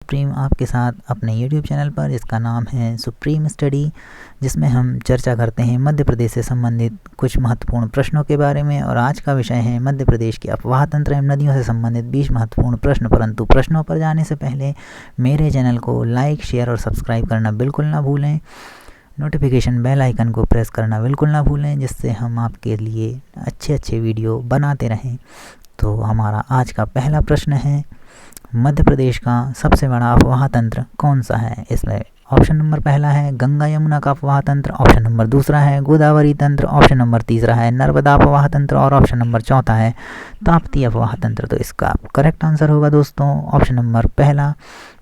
Supreme आपके साथ अपने YouTube चैनल पर, जिसका नाम है सुप्रीम स्टडी, जिसमें हम चर्चा करते हैं मध्य प्रदेश से संबंधित कुछ महत्वपूर्ण प्रश्नों के बारे में। और आज का विषय है मध्य प्रदेश के अफवाह तंत्र एवं नदियों से संबंधित 20 महत्वपूर्ण प्रश्न। परंतु प्रश्नों पर जाने से पहले मेरे चैनल को लाइक, शेयर और सब्सक्राइब करना बिल्कुल ना भूलें। नोटिफिकेशन बेल आइकन को प्रेस करना बिल्कुल ना भूलें, जिससे हम आपके लिए अच्छे वीडियो बनाते रहें। तो हमारा आज का पहला प्रश्न है, मध्य प्रदेश का सबसे बड़ा अफवाह तंत्र कौन सा है? इसमें ऑप्शन नंबर पहला है गंगा यमुना का अफवाह तंत्र, ऑप्शन नंबर दूसरा है गोदावरी तंत्र, ऑप्शन नंबर तीसरा है नर्मदा अफवाह तंत्र और ऑप्शन नंबर चौथा है ताप्ती अफवाह तंत्र। तो इसका करेक्ट आंसर होगा दोस्तों ऑप्शन नंबर पहला,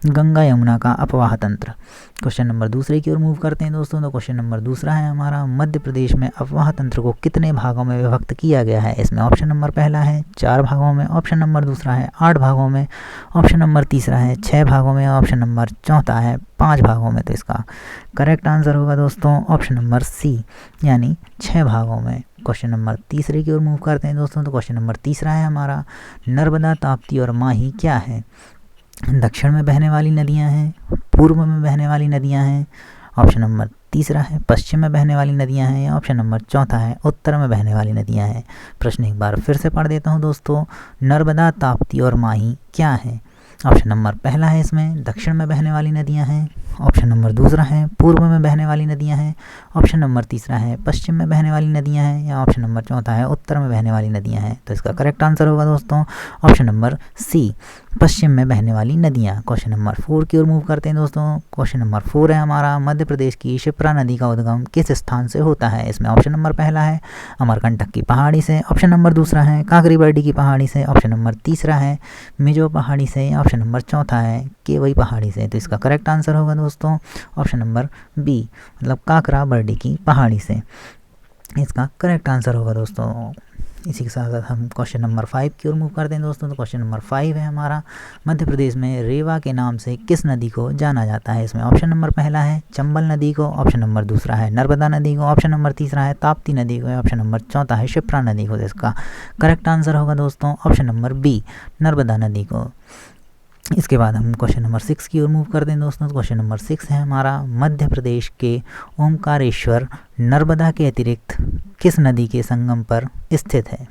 गंगा यमुना का अफवाह तंत्र। क्वेश्चन नंबर दूसरे की ओर मूव करते हैं दोस्तों। तो क्वेश्चन नंबर दूसरा है हमारा, मध्य प्रदेश में अफवाह तंत्र को कितने भागों में विभक्त किया गया है? इसमें ऑप्शन नंबर पहला है 4 भागों में, ऑप्शन नंबर दूसरा है 8 भागों में, ऑप्शन नंबर तीसरा है 6 भागों में, ऑप्शन नंबर चौथा है 5 भागों में। तो इसका करेक्ट आंसर होगा दोस्तों ऑप्शन नंबर सी, यानी 6 भागों में। क्वेश्चन नंबर तीसरे की ओर मूव करते हैं दोस्तों। तो क्वेश्चन नंबर तीसरा है हमारा, नर्मदा, ताप्ती और माही क्या है? दक्षिण में बहने वाली नदियां हैं, पूर्व में बहने वाली नदियां हैं, ऑप्शन नंबर तीसरा है पश्चिम में बहने वाली नदियां हैं, या ऑप्शन नंबर चौथा है उत्तर में बहने वाली नदियां हैं। प्रश्न एक बार फिर से पढ़ देता हूं दोस्तों, नर्मदा, ताप्ती और माही क्या है? ऑप्शन नंबर पहला है इसमें दक्षिण में बहने वाली नदियां हैं, ऑप्शन नंबर दूसरा है पूर्व में बहने वाली नदियां हैं, ऑप्शन नंबर तीसरा है पश्चिम में बहने वाली नदियां हैं, या ऑप्शन नंबर चौथा है उत्तर में बहने वाली नदियां हैं। तो इसका करेक्ट आंसर होगा दोस्तों ऑप्शन नंबर सी, पश्चिम में बहने वाली नदियां। क्वेश्चन नंबर 4 की ओर मूव करते हैं दोस्तों। क्वेश्चन नंबर 4 है हमारा, मध्य प्रदेश की शिप्रा नदी का उद्गम किस स्थान से होता है? इसमें ऑप्शन नंबर पहला है अमरकंटक की पहाड़ी से, ऑप्शन नंबर दूसरा है काकरीबर्डी की पहाड़ी से, ऑप्शन नंबर तीसरा है मिजो पहाड़ी से, ऑप्शन नंबर चौथा है केवई पहाड़ी से। तो इसका करेक्ट आंसर होगा दोस्तों ऑप्शन नंबर बी, मतलब काकराबर्डी की पहाड़ी से। इसका करेक्ट आंसर होगा दोस्तों। इसी के साथ साथ हम क्वेश्चन नंबर 5 की ओर मूव करते हैं दोस्तों। तो क्वेश्चन नंबर 5 है हमारा, मध्य प्रदेश में रेवा के नाम से किस नदी को जाना जाता है? इसमें ऑप्शन नंबर पहला है चंबल नदी को, ऑप्शन नंबर दूसरा है नर्मदा नदी को, ऑप्शन नंबर तीसरा है ताप्ती नदी को, ऑप्शन नंबर चौथा है शिप्रा नदी को। इसका करेक्ट आंसर होगा दोस्तों ऑप्शन नंबर बी, नर्मदा नदी को। इसके बाद हम क्वेश्चन नंबर 6 की ओर मूव करते हैं दोस्तों। क्वेश्चन नंबर 6 है हमारा, मध्य प्रदेश के ओमकारेश्वर नर्मदा के अतिरिक्त किस नदी के संगम पर स्थित है?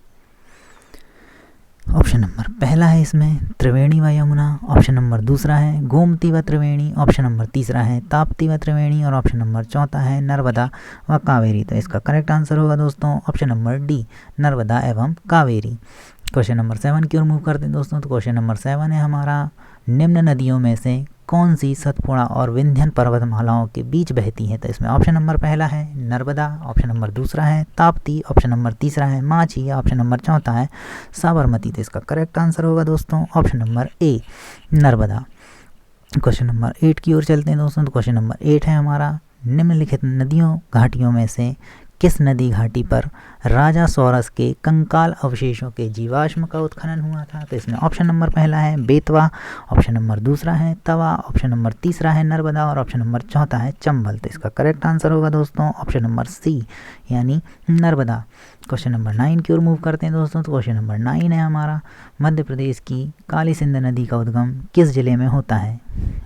ऑप्शन नंबर पहला है इसमें त्रिवेणी व यमुना, ऑप्शन नंबर दूसरा है गोमती व त्रिवेणी, ऑप्शन नंबर तीसरा है ताप्ती व त्रिवेणी, और ऑप्शन नंबर चौथा है नर्मदा व कावेरी। तो इसका करेक्ट आंसर होगा दोस्तों ऑप्शन नंबर डी, नर्मदा एवं कावेरी। क्वेश्चन नंबर 7 की ओर मूव करते हैं दोस्तों। तो क्वेश्चन नंबर 7 है हमारा, निम्न नदियों में से कौन सी सतपुड़ा और विंध्यन पर्वतमालाओं के बीच बहती है? तो इसमें ऑप्शन नंबर पहला है नर्मदा, ऑप्शन नंबर दूसरा है ताप्ती, ऑप्शन नंबर तीसरा है माची, ऑप्शन नंबर चौथा है साबरमती। तो इसका करेक्ट आंसर होगा दोस्तों option number A, Narmada. Question number 8 की ओर चलते हैं दोस्तों। तो क्वेश्चन नंबर 8 है हमारा, निम्नलिखित नदियों घाटियों में से किस नदी घाटी पर राजा सौरस के कंकाल अवशेषों के जीवाश्म का उत्खनन हुआ था? तो इसमें ऑप्शन नंबर पहला है बेतवा, ऑप्शन नंबर दूसरा है तवा, ऑप्शन नंबर तीसरा है नर्मदा, और ऑप्शन नंबर चौथा है चंबल। तो इसका करेक्ट आंसर होगा दोस्तों ऑप्शन नंबर सी, यानी नर्मदा। क्वेश्चन नंबर 9 की ओर मूव करते हैं दोस्तों। तो क्वेश्चन नंबर 9 है हमारा, मध्य प्रदेश की काली सिंध नदी का उद्गम किस जिले में होता है?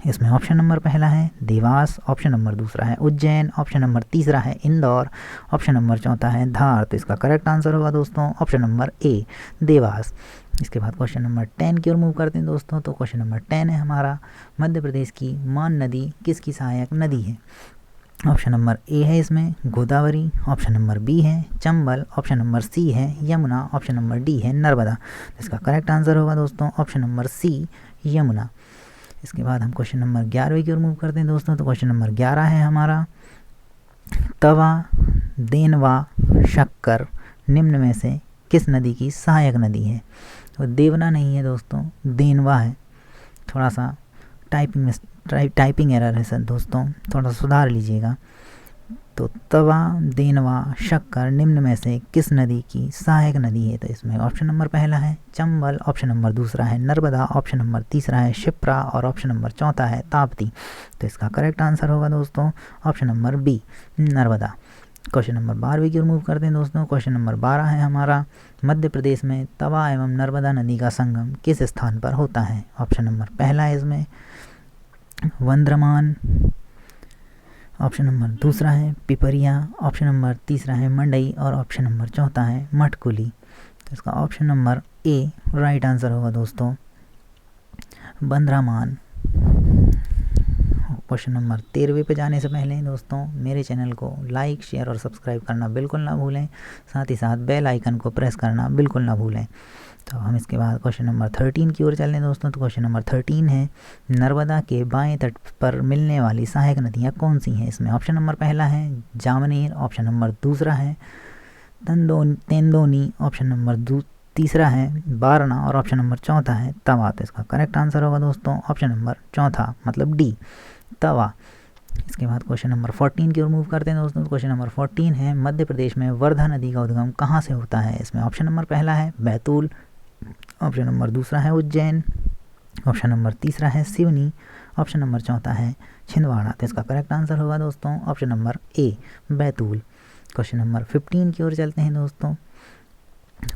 इसमें ऑप्शन नंबर पहला है देवास, ऑप्शन नंबर दूसरा है उज्जैन, ऑप्शन नंबर तीसरा है इंदौर, ऑप्शन नंबर चौथा है धार। तो इसका करेक्ट आंसर होगा दोस्तों ऑप्शन नंबर ए, देवास। इसके बाद क्वेश्चन नंबर 10 की ओर मूव करते हैं दोस्तों। तो क्वेश्चन नंबर 10 है हमारा, मध्य प्रदेश की मान नदी किसकी सहायक नदी है? ऑप्शन नंबर ए है इसमें गोदावरी, ऑप्शन नंबर बी है चंबल, ऑप्शन नंबर सी है यमुना, ऑप्शन नंबर डी है नर्मदा। इसका करेक्ट आंसर होगा दोस्तों ऑप्शन नंबर सी, यमुना। इसके बाद हम क्वेश्चन नंबर 11 की ओर मूव करते हैं दोस्तों। तो क्वेश्चन नंबर 11 है हमारा, तवा, देनवा, शक्कर निम्न में से किस नदी की सहायक नदी है? तो देवना नहीं है दोस्तों, देनवा है। थोड़ा सा टाइपिंग एरर है सर दोस्तों, थोड़ा सुधार लीजिएगा। तो तवा, देनवा, शक्कर निम्न में से किस नदी की सहायक नदी है? तो इसमें ऑप्शन नंबर पहला है चंबल, ऑप्शन नंबर दूसरा है नर्मदा, ऑप्शन नंबर तीसरा है शिप्रा, और ऑप्शन नंबर चौथा है ताप्ती। तो इसका करेक्ट आंसर होगा दोस्तों option number B, Narmada. Question number 12 की ओर मूव करते हैं दोस्तों। क्वेश्चन नंबर 12 है हमारा, मध्य प्रदेश में तवा एवं नर्मदा नदी का संगम किस स्थान पर होता है? ऑप्शन नंबर पहला है इसमें वंद्रमान, ऑप्शन नंबर दूसरा है पिपरिया, ऑप्शन नंबर तीसरा है मंडई और ऑप्शन नंबर चौथा है मटकुली। तो इसका option number A right answer होगा दोस्तों, बंद्रामान। क्वेश्चन नंबर 13 पे जाने से पहले दोस्तों मेरे चैनल को लाइक, शेयर और सब्सक्राइब करना बिल्कुल ना भूलें, साथ ही साथ बेल आइकन को प्रेस करना बिल्कुल ना भूलें। तो हम इसके बाद क्वेश्चन नंबर 13 की ओर चल रहे हैं दोस्तों। तो क्वेश्चन नंबर 13 है, नर्मदा के बाएं तट पर मिलने वाली सहायक नदियाँ कौन सी हैं? इसमें ऑप्शन नंबर पहला है जामनेर, ऑप्शन नंबर दूसरा है तेंदोनी, ऑप्शन नंबर तीसरा है बारना और ऑप्शन नंबर चौथा है तवा। तो इसका करेक्ट आंसर होगा दोस्तों ऑप्शन नंबर चौथा, मतलब डी, तवा। इसके बाद क्वेश्चन नंबर 14 की ओर मूव करते हैं दोस्तों। क्वेश्चन नंबर 14 है, मध्य प्रदेश में वर्धा नदी का उद्गम कहाँ से होता है? इसमें ऑप्शन नंबर पहला है बैतूल, ऑप्शन नंबर दूसरा है उज्जैन, ऑप्शन नंबर तीसरा है सिवनी, ऑप्शन नंबर चौथा है छिंदवाड़ा। तो इसका करेक्ट आंसर होगा दोस्तों option number A, Betul. Question number 15 की ओर चलते हैं दोस्तों।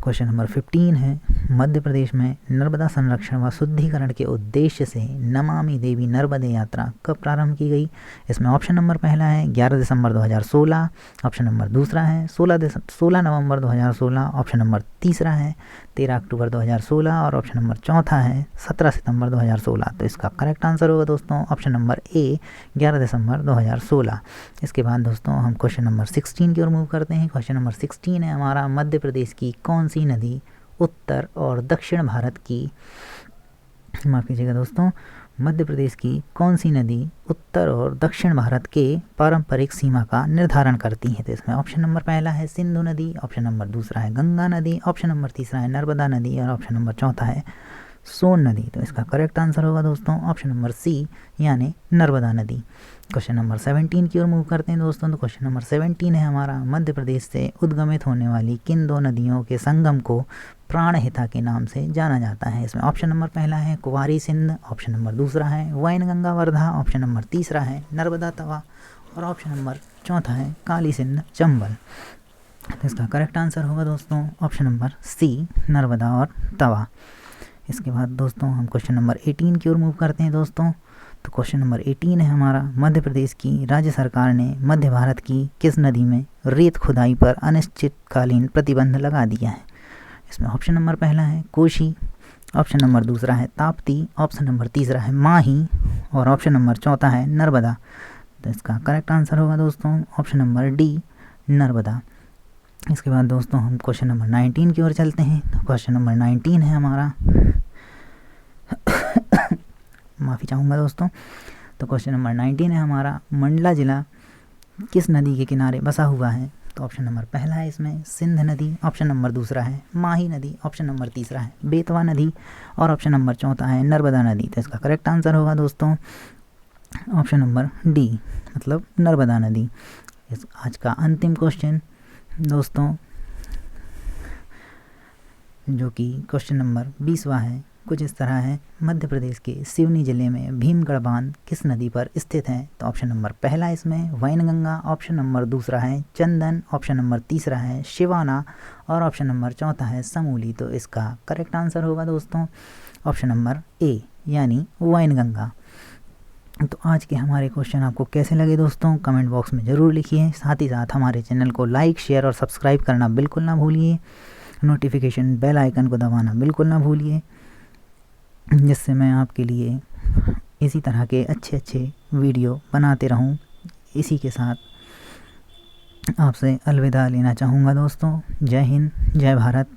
क्वेश्चन नंबर 15 है, मध्य प्रदेश में नर्मदा संरक्षण व शुद्धिकरण के उद्देश्य से नमामि देवी नर्मदे यात्रा कब प्रारंभ की गई? इसमें ऑप्शन नंबर पहला है 11 दिसंबर 2016, ऑप्शन नंबर दूसरा है 16 नवंबर 2016, ऑप्शन नंबर तीसरा है 13 अक्टूबर 2016 और ऑप्शन नंबर चौथा है 17 सितंबर 2016। तो इसका करेक्ट आंसर होगा दोस्तों ऑप्शन नंबर ए, 11 दिसंबर 2016। इसके बाद दोस्तों हम क्वेश्चन नंबर 16 की ओर मूव करते हैं। क्वेश्चन नंबर 16 है हमारा, मध्य प्रदेश की कौन सी नदी उत्तर और दक्षिण भारत की, माफ़ कीजिएगा दोस्तों, मध्य प्रदेश की कौन सी नदी उत्तर और दक्षिण भारत के पारंपरिक सीमा का निर्धारण करती है? तो इसमें ऑप्शन नंबर पहला है सिंधु नदी, ऑप्शन नंबर दूसरा है गंगा नदी, ऑप्शन नंबर तीसरा है नर्मदा नदी और ऑप्शन नंबर चौथा है सोन नदी। तो इसका करेक्ट आंसर होगा दोस्तों ऑप्शन नंबर सी, यानी नर्मदा नदी। क्वेश्चन नंबर 17 की ओर मूव करते हैं दोस्तों। तो क्वेश्चन नंबर 17 है हमारा, मध्य प्रदेश से उद्गमित होने वाली किन दो नदियों के संगम को प्राणहिता के नाम से जाना जाता है? इसमें ऑप्शन नंबर पहला है कुंवारी सिंध, ऑप्शन नंबर दूसरा है वैनगंगा वर्धा, ऑप्शन नंबर तीसरा है नर्मदा तवा और ऑप्शन नंबर चौथा है काली सिंध चंबल। तो इसका करेक्ट आंसर होगा दोस्तों ऑप्शन नंबर सी, नर्मदा और तवा। इसके बाद दोस्तों हम क्वेश्चन नंबर 18 की ओर मूव करते हैं दोस्तों। तो क्वेश्चन नंबर 18 है हमारा, मध्य प्रदेश की राज्य सरकार ने मध्य भारत की किस नदी में रेत खुदाई पर अनिश्चितकालीन प्रतिबंध लगा दिया है? इसमें ऑप्शन नंबर पहला है कोशी, ऑप्शन नंबर दूसरा है ताप्ती, ऑप्शन नंबर तीसरा है माही और ऑप्शन नंबर चौथा है नर्मदा। तो इसका करेक्ट आंसर होगा दोस्तों ऑप्शन नंबर डी, नर्मदा। इसके बाद दोस्तों हम क्वेश्चन नंबर 19 की ओर चलते हैं। तो क्वेश्चन नंबर 19 है हमारा माफ़ी चाहूँगा दोस्तों। तो क्वेश्चन नंबर 19 है हमारा, मंडला जिला किस नदी के किनारे बसा हुआ है? तो ऑप्शन नंबर पहला है इसमें सिंध नदी, ऑप्शन नंबर दूसरा है माही नदी, ऑप्शन नंबर तीसरा है बेतवा नदी और ऑप्शन नंबर चौथा है नर्मदा नदी। तो इसका करेक्ट आंसर होगा दोस्तों ऑप्शन नंबर डी, मतलब नर्मदा नदी। इस आज का अंतिम क्वेश्चन दोस्तों, जो कि क्वेश्चन नंबर 20वां है, कुछ इस तरह है, मध्य प्रदेश के सिवनी जिले में भीमगढ़ बांध किस नदी पर स्थित है? तो ऑप्शन नंबर पहला इसमें वैनगंगा, ऑप्शन नंबर दूसरा है चंदन, ऑप्शन नंबर तीसरा है शिवाना और ऑप्शन नंबर चौथा है समूली। तो इसका करेक्ट आंसर होगा दोस्तों ऑप्शन नंबर ए, यानी वैनगंगा। तो आज के हमारे क्वेश्चन आपको कैसे लगे दोस्तों, कमेंट बॉक्स में ज़रूर लिखिए। साथ ही साथ हमारे चैनल को लाइक, शेयर और सब्सक्राइब करना बिल्कुल ना भूलिए। नोटिफिकेशन बेल आइकन को दबाना बिल्कुल ना भूलिए, जिससे मैं आपके लिए इसी तरह के अच्छे अच्छे वीडियो बनाते रहूं। इसी के साथ आपसे अलविदा लेना चाहूँगा दोस्तों। जय हिंद, जय भारत।